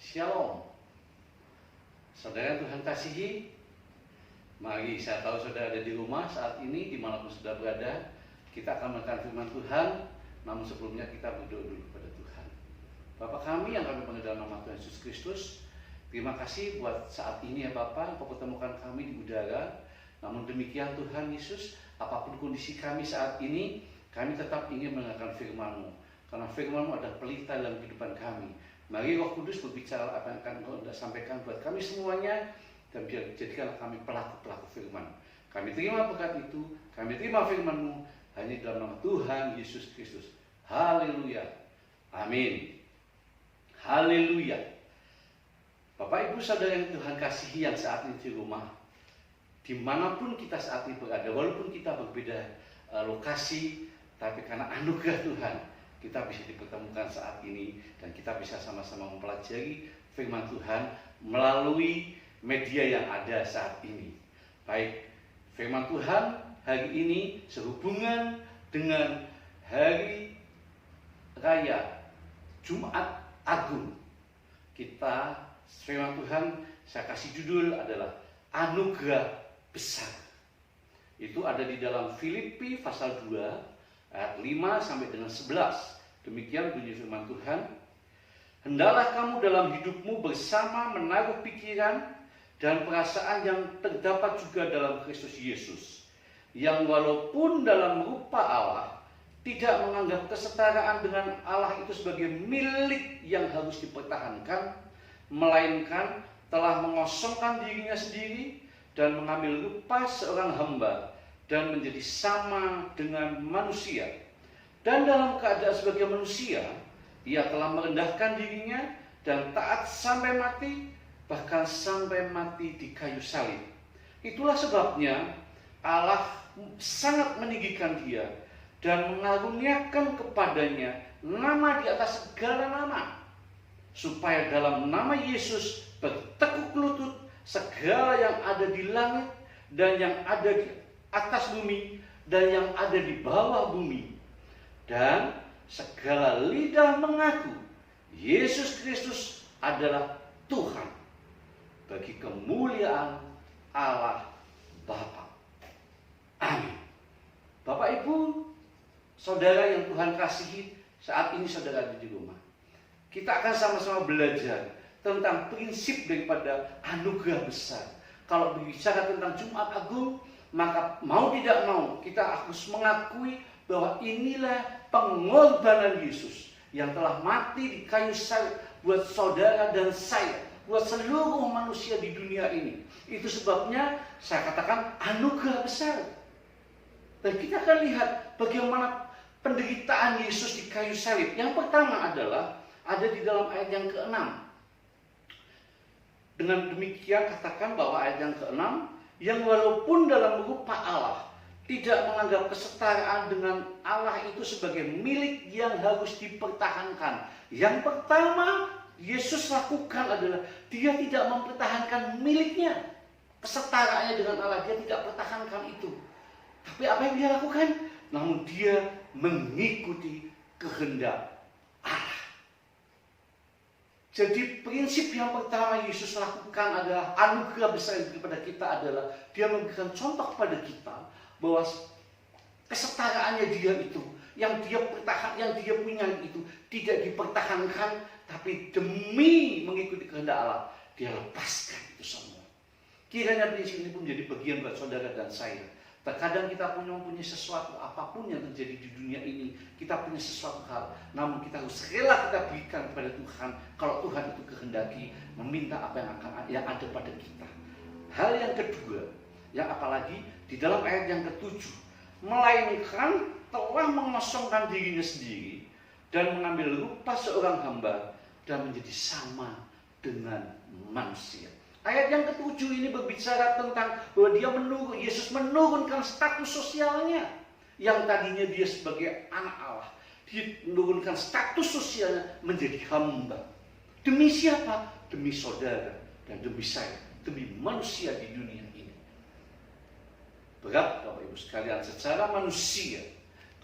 Shalom. Saudara yang Tuhan kasihi, mari, saya tahu saudara ada di rumah saat ini, dimanapun sudah berada, kita akan menekan firman Tuhan. Namun sebelumnya kita berdoa dulu kepada Tuhan. Bapa kami yang kami panggil dalam nama Tuhan Yesus Kristus, terima kasih buat saat ini ya Bapa, Engkau pertemukan kami di udara. Namun demikian Tuhan Yesus, apapun kondisi kami saat ini, kami tetap ingin mendengarkan firman-Mu. Karena firman-Mu adalah pelita dalam kehidupan kami. Mari Roh Kudus berbicara apa yang akan Engkau sampaikan buat kami semuanya, dan jadikanlah kami pelaku-pelaku firman. Kami terima berkat itu, kami terima firman-Mu, hanya dalam nama Tuhan Yesus Kristus. Haleluya. Amin. Haleluya. Bapak Ibu Saudara yang Tuhan kasihi yang saat ini di rumah, dimanapun kita saat ini berada, walaupun kita berbeda lokasi, tapi karena anugerah Tuhan, kita bisa dipertemukan saat ini dan kita bisa sama-sama mempelajari firman Tuhan melalui media yang ada saat ini. Baik, firman Tuhan hari ini sehubungan dengan hari raya Jumat Agung. Kita firman Tuhan saya kasih judul adalah anugerah besar. Itu ada di dalam Filipi pasal 2 ayat 5 sampai dengan 11. Demikian bunyi firman Tuhan. Hendaklah kamu dalam hidupmu bersama menaruh pikiran dan perasaan yang terdapat juga dalam Kristus Yesus, yang walaupun dalam rupa Allah tidak menganggap kesetaraan dengan Allah itu sebagai milik yang harus dipertahankan, melainkan telah mengosongkan dirinya sendiri dan mengambil rupa seorang hamba dan menjadi sama dengan manusia. Dan dalam keadaan sebagai manusia, ia telah merendahkan dirinya dan taat sampai mati, bahkan sampai mati di kayu salib. Itulah sebabnya Allah sangat meninggikan dia dan mengaruniakan kepadanya nama di atas segala nama, supaya dalam nama Yesus bertekuk lutut segala yang ada di langit dan yang ada di atas bumi dan yang ada di bawah bumi, dan segala lidah mengaku Yesus Kristus adalah Tuhan, bagi kemuliaan Allah Bapa. Amin. Bapak Ibu Saudara yang Tuhan kasihi, saat ini saudara ada di rumah, kita akan sama-sama belajar tentang prinsip daripada anugerah besar. Kalau berbicara tentang Jumat Agung, maka mau tidak mau kita harus mengakui bahwa inilah pengorbanan Yesus yang telah mati di kayu salib buat saudara dan saya, buat seluruh manusia di dunia ini. Itu sebabnya saya katakan anugerah besar. Dan kita akan lihat bagaimana penderitaan Yesus di kayu salib. Yang pertama adalah ada di dalam ayat yang ke-6. Dengan demikian katakan bahwa ayat yang ke-6, yang walaupun dalam rupa Allah tidak menganggap kesetaraan dengan Allah itu sebagai milik yang harus dipertahankan. Yang pertama Yesus lakukan adalah dia tidak mempertahankan miliknya, kesetaraannya dengan Allah, dia tidak pertahankan itu. Tapi apa yang dia lakukan? Namun dia mengikuti kehendak Allah. Jadi prinsip yang pertama Yesus lakukan adalah anugerah besar kepada kita adalah dia memberikan contoh kepada kita bahwa kesetaraannya dia itu, yang dia punya itu tidak dipertahankan, tapi demi mengikuti kehendak Allah dia lepaskan itu semua. Kiranya prinsip ini pun menjadi bagian buat saudara dan saya. Terkadang kita mempunyai sesuatu, apapun yang terjadi di dunia ini, kita punya sesuatu hal, namun kita harus rela kita berikan kepada Tuhan. Kalau Tuhan itu kehendaki, meminta apa yang ada pada kita. Hal yang kedua, yang apalagi di dalam ayat yang ke-7, melainkan telah mengosongkan dirinya sendiri dan mengambil rupa seorang hamba dan menjadi sama dengan manusia. Ayat yang ke-7 ini berbicara tentang bahwa Yesus menurunkan status sosialnya. Yang tadinya dia sebagai anak Allah, dia menurunkan status sosialnya menjadi hamba. Demi siapa? Demi saudara dan demi saya, demi manusia di dunia ini. Berat Bapak Ibu sekalian, secara manusia,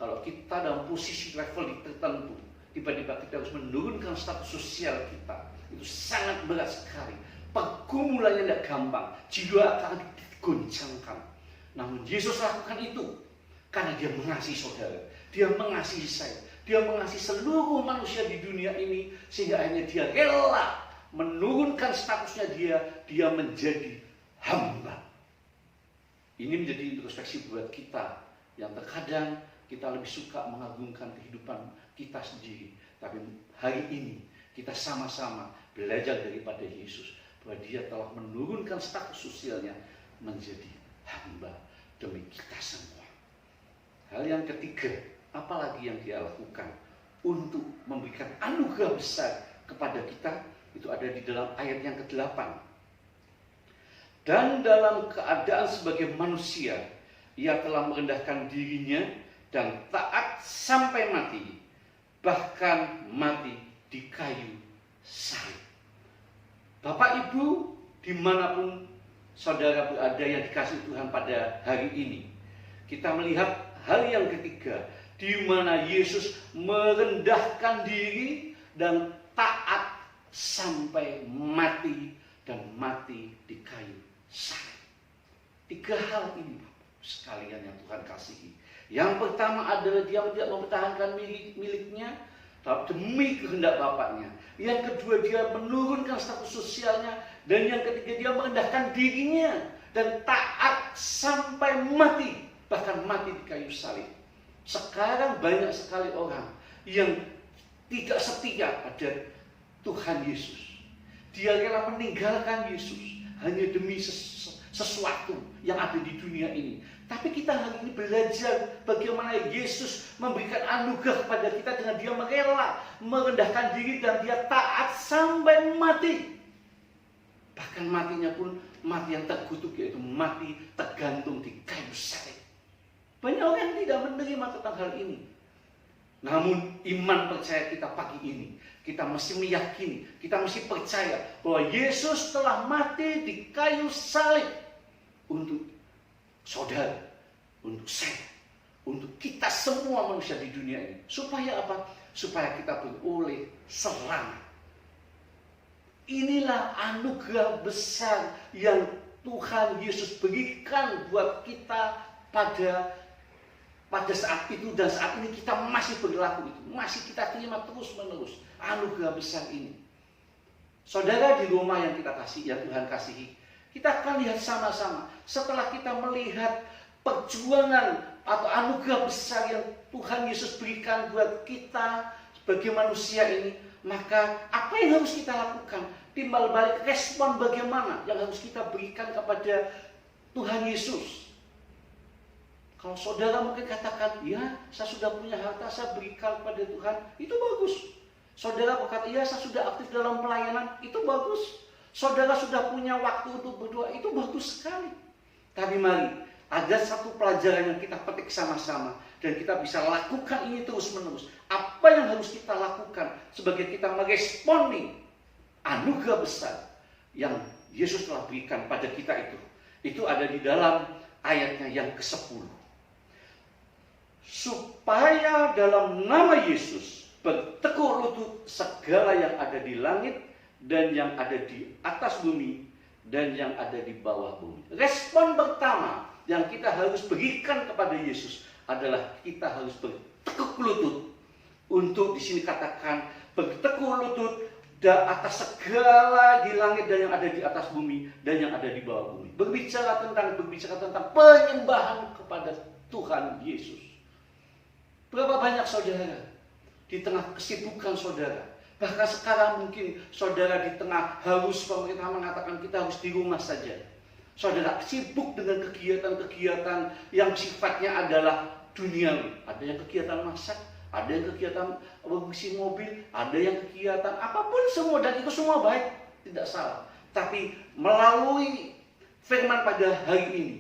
kalau kita dalam posisi level tertentu, tiba-tiba kita harus menurunkan status sosial kita. Itu sangat berat sekali. Pergumulannya tidak gampang, jiwa akan digoncangkan. Namun Yesus lakukan itu karena dia mengasihi saudara, dia mengasihi saya, dia mengasihi seluruh manusia di dunia ini, sehingga akhirnya dia rela menurunkan statusnya dia menjadi hamba. Ini menjadi introspeksi buat kita yang terkadang kita lebih suka mengagungkan kehidupan kita sendiri. Tapi hari ini kita sama-sama belajar daripada Yesus bahwa dia telah menurunkan status sosialnya menjadi hamba demi kita semua. Hal yang ketiga, apalagi yang dia lakukan untuk memberikan anugerah besar kepada kita, itu ada di dalam ayat yang ke-8. Dan dalam keadaan sebagai manusia, ia telah merendahkan dirinya dan taat sampai mati, bahkan mati di kayu salib. Bapak Ibu, dimanapun saudara berada yang dikasihi Tuhan pada hari ini, kita melihat hal yang ketiga, di mana Yesus merendahkan diri dan taat sampai mati, dan mati di kayu salib. 3 hal ini sekalian yang Tuhan kasihi. Yang pertama adalah dia tidak mempertahankan miliknya demi kehendak Bapaknya. Yang kedua, dia menurunkan status sosialnya. Dan yang ketiga, dia merendahkan dirinya dan taat sampai mati, bahkan mati di kayu salib. Sekarang banyak sekali orang yang tidak setia pada Tuhan Yesus. Dia rela meninggalkan Yesus hanya demi sesuatu yang ada di dunia ini. Tapi kita hari ini belajar bagaimana Yesus memberikan anugerah kepada kita dengan dia rela merendahkan diri dan dia taat sampai mati. Bahkan matinya pun mati yang terkutuk, yaitu mati tergantung di kayu salib. Banyak orang yang tidak menerima tentang hal ini. Namun iman percaya kita pagi ini, kita mesti meyakini, kita mesti percaya bahwa Yesus telah mati di kayu salib untuk saudara, untuk saya, untuk kita semua manusia di dunia ini. Supaya apa? Supaya kita beroleh selamat. Inilah anugerah besar yang Tuhan Yesus berikan buat kita pada saat itu, dan saat ini kita masih berlaku itu. Masih kita terima terus menerus anugerah besar ini. Saudara di rumah yang kita kasih, yang Tuhan kasihi, kita akan lihat sama-sama. Setelah kita melihat perjuangan atau anugerah besar yang Tuhan Yesus berikan buat kita sebagai manusia ini, maka apa yang harus kita lakukan? Timbal balik respon bagaimana yang harus kita berikan kepada Tuhan Yesus. Kalau saudara mungkin katakan, ya saya sudah punya harta, saya berikan kepada Tuhan, itu bagus. Saudara berkata, ya saya sudah aktif dalam pelayanan, itu bagus. Saudara sudah punya waktu untuk berdoa, itu bagus sekali. Tapi mari, ada satu pelajaran yang kita petik sama-sama, dan kita bisa lakukan ini terus-menerus. Apa yang harus kita lakukan sebagai kita meresponi anugerah besar yang Yesus telah berikan pada kita itu? Itu ada di dalam ayatnya yang ke-10. Supaya dalam nama Yesus bertekuk lutut segala yang ada di langit dan yang ada di atas bumi dan yang ada di bawah bumi. Respon pertama yang kita harus berikan kepada Yesus adalah kita harus bertekuk lutut. Untuk di sini katakan bertekuk lutut atas segala di langit dan yang ada di atas bumi dan yang ada di bawah bumi. Berbicara tentang penyembahan kepada Tuhan Yesus. Berapa banyak saudara di tengah kesibukan saudara, bahkan sekarang mungkin saudara di tengah harus pemerintah mengatakan kita harus di rumah saja. Saudara sibuk dengan kegiatan-kegiatan yang sifatnya adalah duniawi. Ada yang kegiatan masak, ada yang kegiatan bersih mobil, ada yang kegiatan apapun semua, dan itu semua baik, tidak salah. Tapi melalui firman pada hari ini,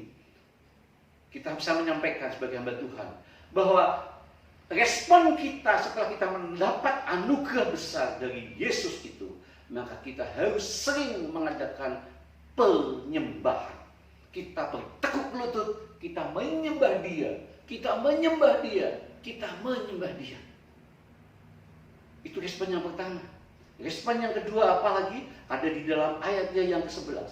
kita bisa menyampaikan sebagai hamba Tuhan bahwa respon kita setelah kita mendapat anugerah besar dari Yesus itu, maka kita harus sering mengadakan penyembahan. Kita bertekuk lutut, kita menyembah Dia, kita menyembah Dia, kita menyembah Dia. Itu respon yang pertama. Respon yang kedua apalagi ada di dalam ayatnya yang ke-11.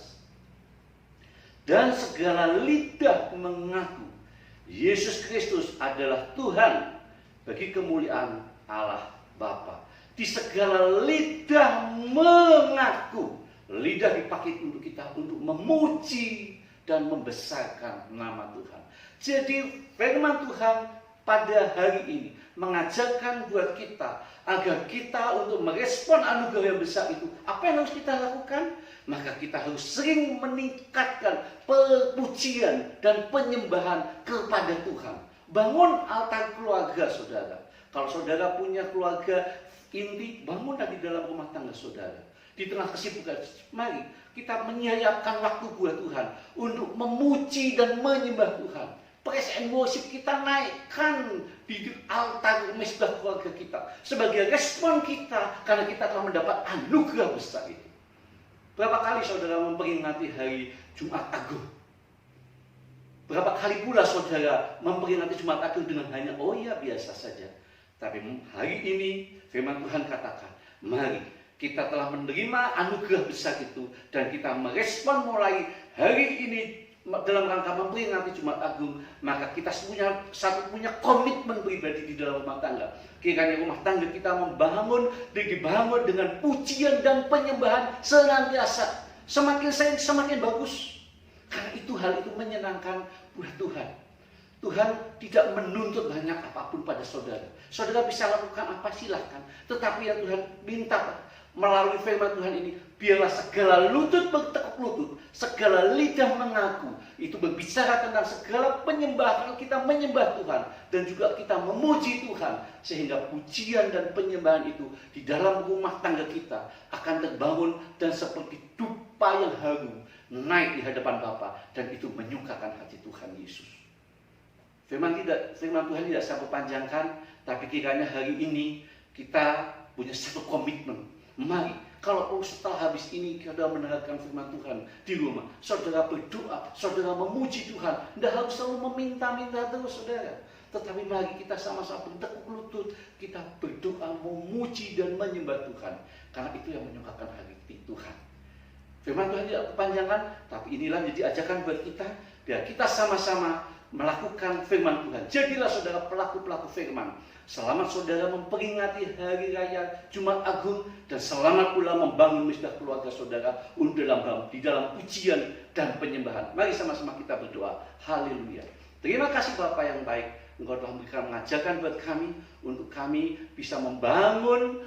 Dan segala lidah mengaku Yesus Kristus adalah Tuhan bagi kemuliaan Allah Bapa. Di segala lidah mengaku. Lidah dipakai untuk kita untuk memuji dan membesarkan nama Tuhan. Jadi firman Tuhan pada hari ini mengajarkan buat kita agar kita untuk merespon anugerah yang besar itu, apa yang harus kita lakukan? Maka kita harus sering meningkatkan pujian dan penyembahan kepada Tuhan. Bangun altar keluarga, saudara. Kalau saudara punya keluarga inti, bangunlah di dalam rumah tangga saudara. Di tengah kesibukan, mari kita menyiapkan waktu buat Tuhan untuk memuji dan menyembah Tuhan. Praise and worship kita naikkan di altar mesbah keluarga kita sebagai respon kita karena kita telah mendapat anugerah besar itu. Berapa kali saudara memperingati hari Jumat Agung? Berapa kali pula saudara memperingati Jumat Agung dengan hanya oh ya biasa saja. Tapi hari ini firman Tuhan katakan, mari kita telah menerima anugerah besar itu dan kita merespon mulai hari ini dalam rangka memperingati Jumat Agung, maka kita punya komitmen pribadi di dalam rumah tangga. Kiranya rumah tangga kita dibangun dengan pujian dan penyembahan senantiasa. Semakin sayang semakin bagus. Karena hal itu menyenangkan buat Tuhan. Tuhan tidak menuntut banyak apapun pada saudara. Saudara bisa lakukan apa silahkan. Tetapi yang Tuhan minta melalui firman Tuhan ini, biarlah segala lutut bertekuk lutut, segala lidah mengaku. Itu berbicara tentang segala penyembahan, kita menyembah Tuhan dan juga kita memuji Tuhan, sehingga pujian dan penyembahan itu di dalam rumah tangga kita akan terbangun dan seperti dupa yang harum naik di hadapan Bapa, dan itu menyukakan hati Tuhan Yesus. Firman Tuhan tidak saya panjangkan, tapi kiranya hari ini kita punya satu komitmen. Mari, kalau setelah habis ini kita mendengarkan firman Tuhan di rumah, saudara berdoa, saudara memuji Tuhan. Tidak harus selalu meminta-minta terus, saudara. Tetapi mari kita sama-sama bertekuk lutut, kita berdoa, memuji dan menyembah Tuhan. Karena itu yang menyukakan hati Tuhan. Firman Tuhan tidak kepanjangan, tapi inilah jadi ajakan buat kita, biar kita sama-sama melakukan firman Tuhan. Jadilah saudara pelaku-pelaku firman. Selamat saudara memperingati hari raya Jumat Agung, dan selamat pula membangun mesbah keluarga saudara di dalam pujian dan penyembahan. Mari sama-sama kita berdoa. Haleluya. Terima kasih Bapa yang baik. Engkau telah mengajarkan buat kami untuk kami bisa membangun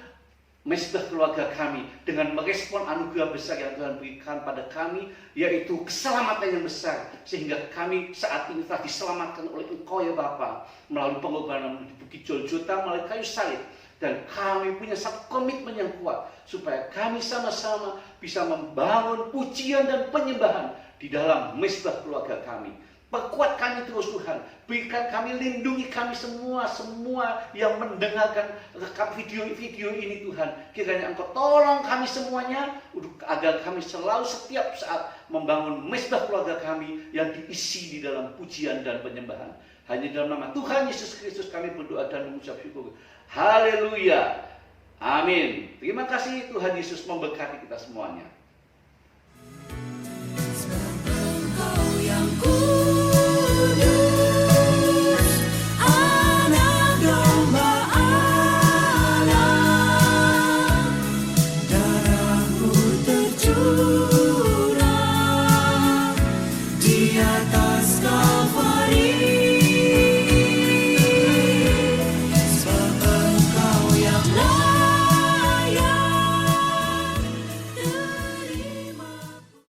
mesbah keluarga kami dengan merespon anugerah besar yang Tuhan berikan pada kami, yaitu keselamatan yang besar, sehingga kami saat ini telah diselamatkan oleh Engkau ya Bapa melalui pengorbanan di Bukit Golgota melalui kayu salib, dan kami punya satu komitmen yang kuat supaya kami sama-sama bisa membangun pujian dan penyembahan di dalam mesbah keluarga kami. Perkuat kami terus Tuhan, berikan kami, lindungi kami semua yang mendengarkan rekam video ini Tuhan. Kiranya Engkau tolong kami semuanya agar kami selalu setiap saat membangun mesbah keluarga kami yang diisi di dalam pujian dan penyembahan. Hanya dalam nama Tuhan Yesus Kristus kami berdoa dan mengucap syukur. Haleluya. Amin. Terima kasih, Tuhan Yesus memberkati kita semuanya.